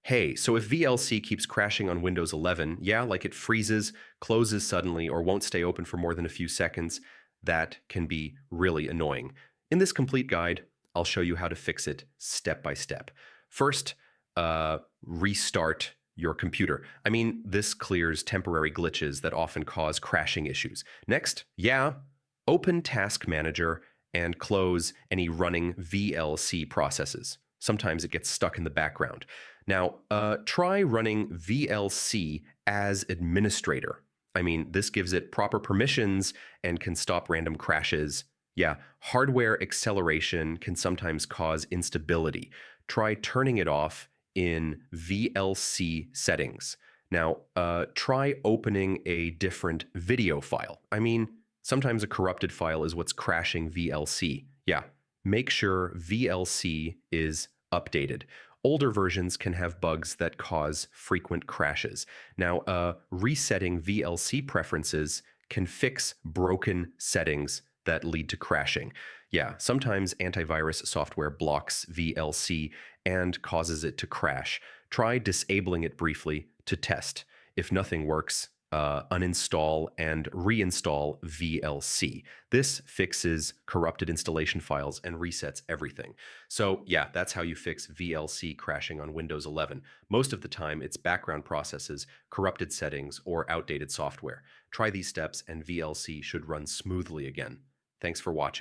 Hey, so if VLC keeps crashing on Windows 11, yeah, like it freezes, closes suddenly, or won't stay open for more than a few seconds, that can be really annoying. In this complete guide, I'll show you how to fix it step by step. First, restart your computer. This clears temporary glitches that often cause crashing issues. Next, yeah, open Task Manager and close any running VLC processes. Sometimes it gets stuck in the background. Now, try running VLC as administrator. This gives it proper permissions and can stop random crashes. Yeah, hardware acceleration can sometimes cause instability. Try turning it off in VLC settings. Now, try opening a different video file. Sometimes a corrupted file is what's crashing VLC. Yeah, make sure VLC is updated. Older versions can have bugs that cause frequent crashes. Now, resetting VLC preferences can fix broken settings that lead to crashing. Yeah, sometimes antivirus software blocks VLC and causes it to crash. Try disabling it briefly to test. If nothing works, uninstall and reinstall VLC. This fixes corrupted installation files and resets everything. So yeah, that's how you fix VLC crashing on Windows 11. Most of the time, it's background processes, corrupted settings, or outdated software. Try these steps and VLC should run smoothly again. Thanks for watching.